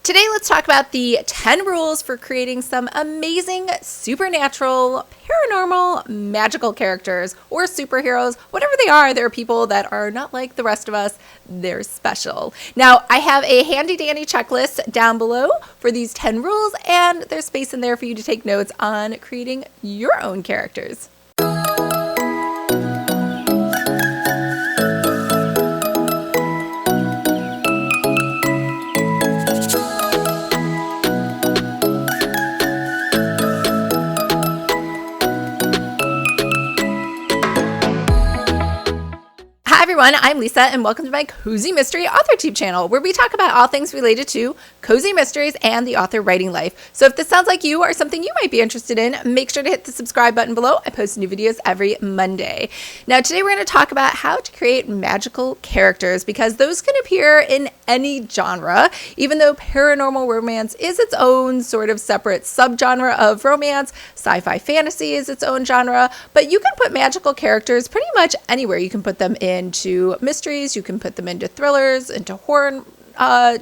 Today, let's talk about the 10 rules for creating some amazing supernatural, paranormal, magical characters or superheroes. Whatever they are, they're people that are not like the rest of us. They're special. Now, I have a handy dandy checklist down below for these 10 rules, and there's space in there for you to take notes on creating your own characters. Hi everyone, I'm Lisa and welcome to my Cozy Mystery AuthorTube channel where we talk about all things related to cozy mysteries and the author writing life. So if this sounds like you or something you might be interested in, make sure to hit the subscribe button below. I post new videos every Monday. Now today we're going to talk about how to create magical characters because those can appear in any genre, even though paranormal romance is its own sort of separate subgenre of romance. Sci-fi fantasy is its own genre, but you can put magical characters pretty much anywhere. You can put them into mysteries, you can put them into thrillers, into horror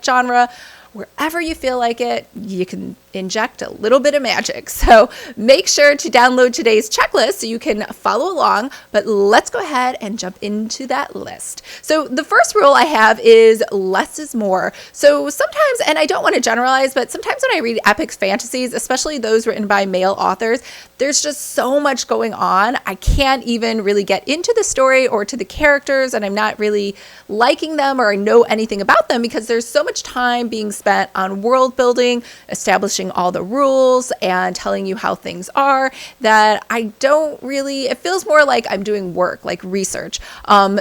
genre. Wherever you feel like it, you can inject a little bit of magic. So make sure to download today's checklist so you can follow along, but let's go ahead and jump into that list. So the first rule I have is less is more. So sometimes, and I don't want to generalize, but sometimes when I read epic fantasies, especially those written by male authors, there's just so much going on. I can't even really get into the story or to the characters, and I'm not really liking them or I know anything about them because there's so much time being spent on world building, establishing all the rules and telling you how things are that I don't really, it feels more like I'm doing work, like research.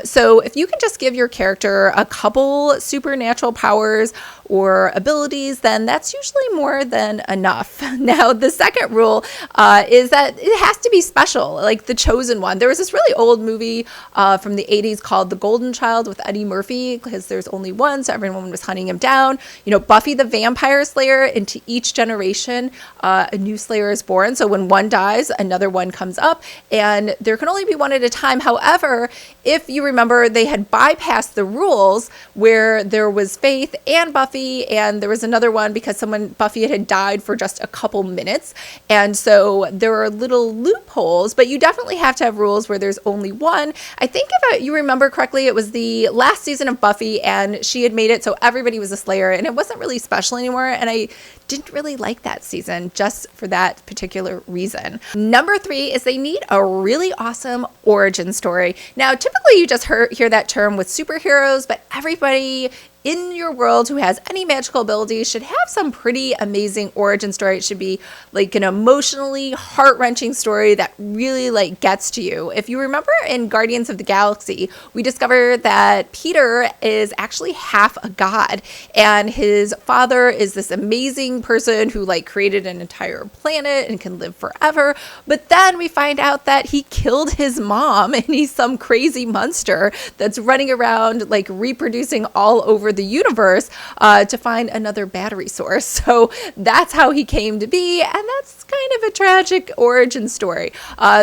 So if you can just give your character a couple supernatural powers or abilities, then that's usually more than enough. Now, the second rule is that it has to be special, like The Chosen One. There was this really old movie from the 80s called The Golden Child with Eddie Murphy, because there's only one, so everyone was hunting him down. You know, Buffy the Vampire Slayer, into each generation, a new Slayer is born. So when one dies, another one comes up, and there can only be one at a time. However, if you remember, they had bypassed the rules where there was Faith and Buffy, and there was another one because Buffy had died for just a couple minutes. And so there are little loopholes, but you definitely have to have rules where there's only one. I think if you remember correctly, it was the last season of Buffy and she had made it so everybody was a Slayer and it wasn't really special anymore. And I didn't really like that season just for that particular reason. Number 3 is they need a really awesome origin story. Now, typically you just hear that term with superheroes, but everybody in your world who has any magical abilities should have some pretty amazing origin story. It should be like an emotionally heart-wrenching story that really like gets to you. If you remember in Guardians of the Galaxy, we discovered that Peter is actually half a god and his father is this amazing person who like created an entire planet and can live forever. But then we find out that he killed his mom and he's some crazy monster that's running around like reproducing all over the universe to find another battery source. So that's how he came to be, and that's kind of a tragic origin story.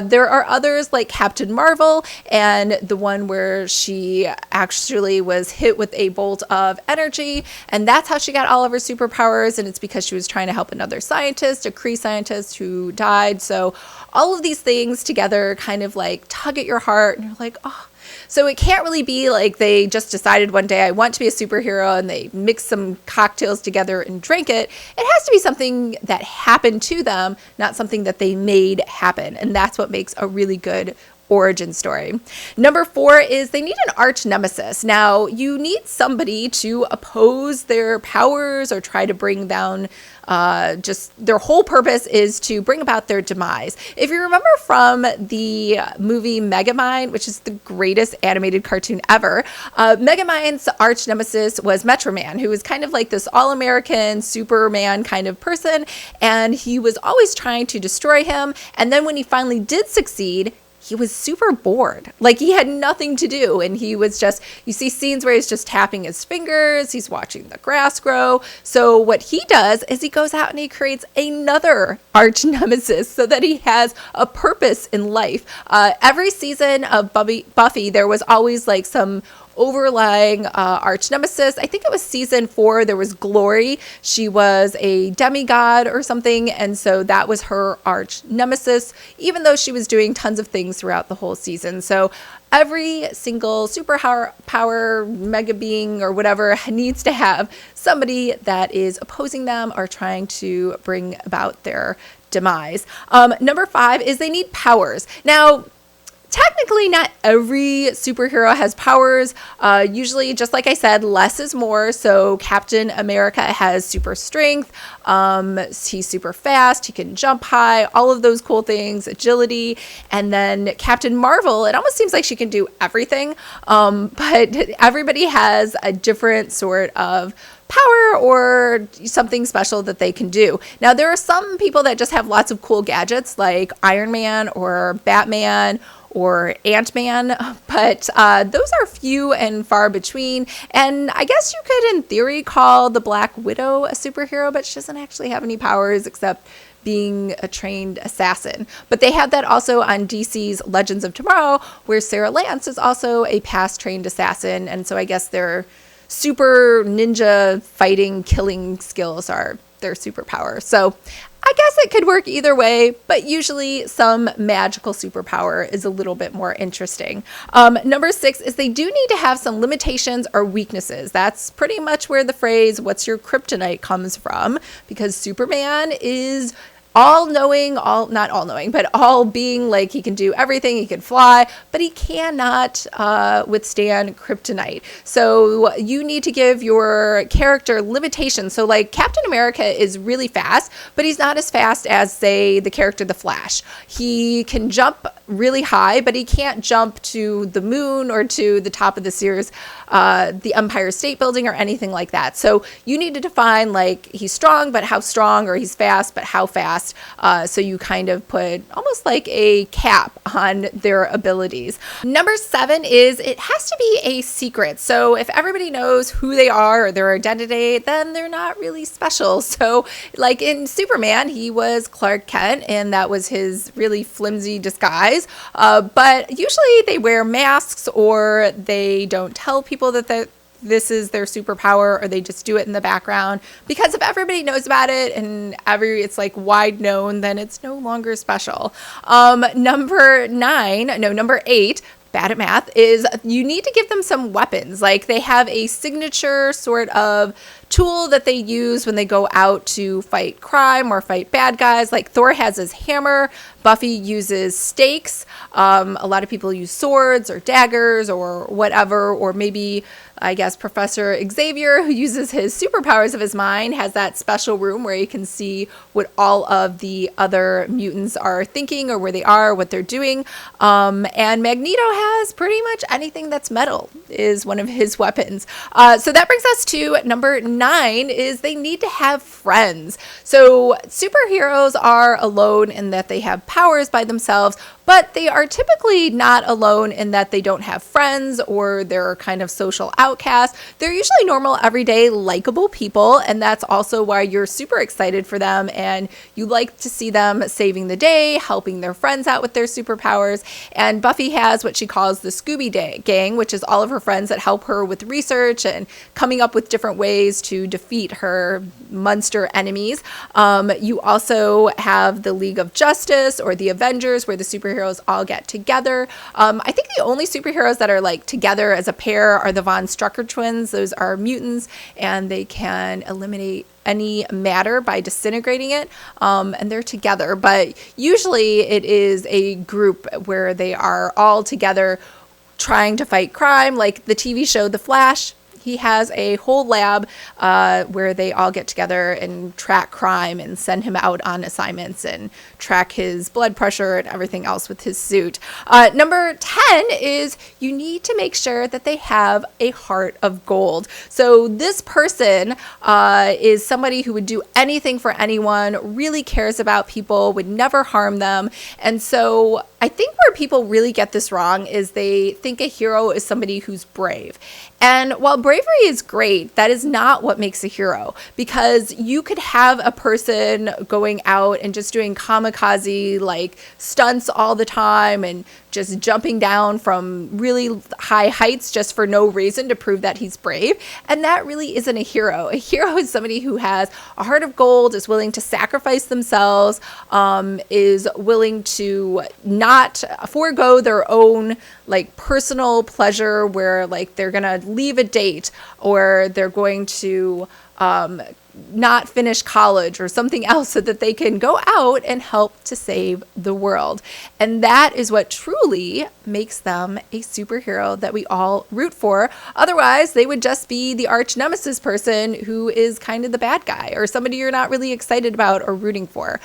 There are others like Captain Marvel and the one where she actually was hit with a bolt of energy, and that's how she got all of her superpowers, and it's because she was trying to help another scientist, a Kree scientist who died. So all of these things together kind of like tug at your heart, and you're like, oh. So it can't really be like they just decided one day I want to be a superhero and they mixed some cocktails together and drank it. It has to be something that happened to them, not something that they made happen. And that's what makes a really good origin story. Number 4 is they need an arch nemesis. Now, you need somebody to oppose their powers or try to bring down just their whole purpose is to bring about their demise. If you remember from the movie Megamind, which is the greatest animated cartoon ever, Megamind's arch nemesis was Metro Man, who was kind of like this all-American Superman kind of person, and he was always trying to destroy him. And then when he finally did succeed, he was super bored. Like he had nothing to do. And he was just, you see scenes where he's just tapping his fingers. He's watching the grass grow. So what he does is he goes out and he creates another arch nemesis so that he has a purpose in life. Every season of Buffy, there was always like some overlying arch nemesis. I think it was season 4, there was Glory. She was a demigod or something, and so that was her arch nemesis, even though she was doing tons of things throughout the whole season. So every single superpower mega being or whatever needs to have somebody that is opposing them or trying to bring about their demise. Number 5 is they need powers. Now, technically, not every superhero has powers. Usually, just like I said, less is more. So Captain America has super strength. He's super fast. He can jump high. All of those cool things, agility. And then Captain Marvel, it almost seems like she can do everything. But everybody has a different sort of power or something special that they can do. Now, there are some people that just have lots of cool gadgets like Iron Man or Batman or Ant-Man, but those are few and far between. And I guess you could, in theory, call the Black Widow a superhero, but she doesn't actually have any powers except being a trained assassin. But they have that also on DC's Legends of Tomorrow, where Sarah Lance is also a past trained assassin. And so I guess their super ninja fighting, killing skills are their superpower. So I guess it could work either way, but usually some magical superpower is a little bit more interesting. Number 6 is they do need to have some limitations or weaknesses. That's pretty much where the phrase, "what's your kryptonite?" comes from, because Superman is all-knowing, not all-knowing, but all-being, like he can do everything, he can fly, but he cannot withstand kryptonite. So you need to give your character limitations. So like Captain America is really fast, but he's not as fast as, say, the character The Flash. He can jump really high, but he can't jump to the moon or to the top of the Empire State Building or anything like that. So you need to define, like, he's strong, but how strong, or he's fast, but how fast. So you kind of put almost like a cap on their abilities. Number 7 is it has to be a secret. So if everybody knows who they are or their identity, then they're not really special. So like in Superman, he was Clark Kent, and that was his really flimsy disguise. But usually they wear masks, or they don't tell people that this is their superpower, or they just do it in the background, because if everybody knows about it and it's like wide known, then it's no longer special. Number 8, bad at math, is you need to give them some weapons. Like they have a signature sort of tool that they use when they go out to fight crime or fight bad guys. Like Thor has his hammer, Buffy uses stakes, a lot of people use swords or daggers or whatever, or maybe I guess Professor Xavier, who uses his superpowers of his mind, has that special room where he can see what all of the other mutants are thinking, or where they are, what they're doing. And Magneto has pretty much anything that's metal is one of his weapons. So that brings us to number 9, is they need to have friends. So superheroes are alone in that they have powers by themselves, but they are typically not alone in that they don't have friends or they're kind of social outcasts. They're usually normal, everyday, likable people, and that's also why you're super excited for them and you like to see them saving the day, helping their friends out with their superpowers. And Buffy has what she calls the Scooby Gang, which is all of her friends that help her with research and coming up with different ways to defeat her monster enemies. You also have the League of Justice or the Avengers, where the superheroes all get together. I think the only superheroes that are like together as a pair are the Von Strucker twins. Those are mutants, and they can eliminate any matter by disintegrating it, and they're together. But usually it is a group where they are all together trying to fight crime, like the TV show The Flash. He has a whole lab where they all get together and track crime and send him out on assignments and track his blood pressure and everything else with his suit. Number 10 is you need to make sure that they have a heart of gold. So this person is somebody who would do anything for anyone, really cares about people, would never harm them. And so I think where people really get this wrong is they think a hero is somebody who's brave. And while bravery is great, that is not what makes a hero, because you could have a person going out and just doing kamikaze like stunts all the time and just jumping down from really high heights just for no reason to prove that he's brave. And that really isn't a hero. A hero is somebody who has a heart of gold, is willing to sacrifice themselves, is willing to not forego their own like personal pleasure, where like they're going to leave a date, or they're going to not finish college or something else so that they can go out and help to save the world. And that is what truly makes them a superhero that we all root for. Otherwise, they would just be the arch nemesis person who is kind of the bad guy, or somebody you're not really excited about or rooting for.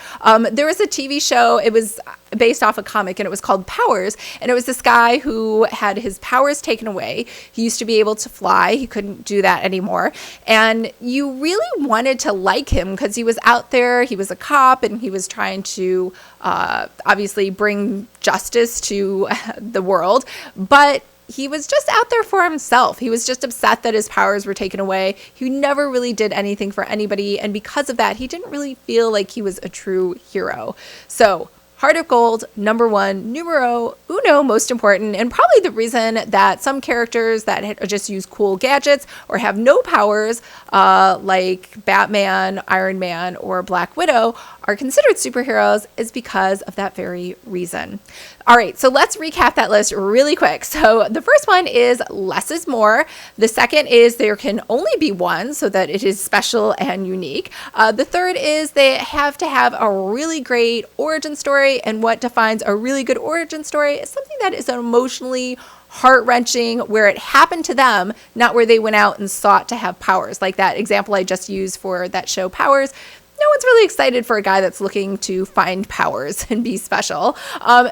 There was a TV show, it was based off a comic, and it was called Powers. And it was this guy who had his powers taken away. He used to be able to fly. He couldn't do that anymore. And you really wanted to like him because he was out there. He was a cop, and he was trying to obviously bring justice to the world. But he was just out there for himself. He was just upset that his powers were taken away. He never really did anything for anybody. And because of that, he didn't really feel like he was a true hero. So Heart of Gold, number one, numero uno, most important, and probably the reason that some characters that just use cool gadgets or have no powers, like Batman, Iron Man, or Black Widow, are considered superheroes is because of that very reason. All right, so let's recap that list really quick. So the first one is less is more. The second is there can only be one, so that it is special and unique. The third is they have to have a really great origin story, and what defines a really good origin story is something that is emotionally heart-wrenching, where it happened to them, not where they went out and sought to have powers. Like that example I just used for that show Powers. No one's really excited for a guy that's looking to find powers and be special.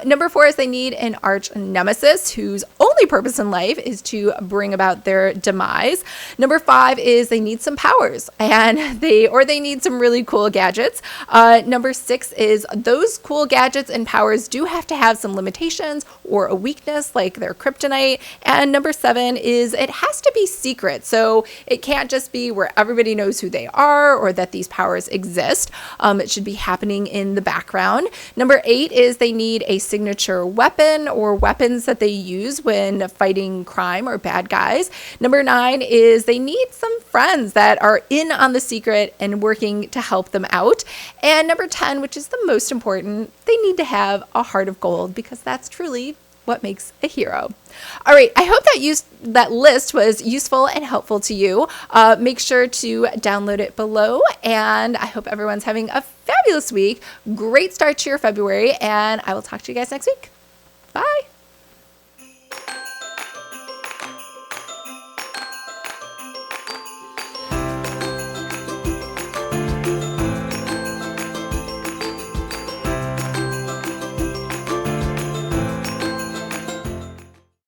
Number four is they need an arch nemesis whose only purpose in life is to bring about their demise. Number five is they need some powers, and they need some really cool gadgets. Number six is those cool gadgets and powers do have to have some limitations or a weakness, like their kryptonite. And number seven is it has to be secret. So it can't just be where everybody knows who they are or that these powers exist. It should be happening in the background. Number eight is they need a signature weapon or weapons that they use when fighting crime or bad guys. Number nine is they need some friends that are in on the secret and working to help them out. And number 10, which is the most important, they need to have a heart of gold, because that's truly what makes a hero. All right, I hope that list was useful and helpful to you. Make sure to download it below, and I hope everyone's having a fabulous week. Great start to your February, and I will talk to you guys next week. Bye.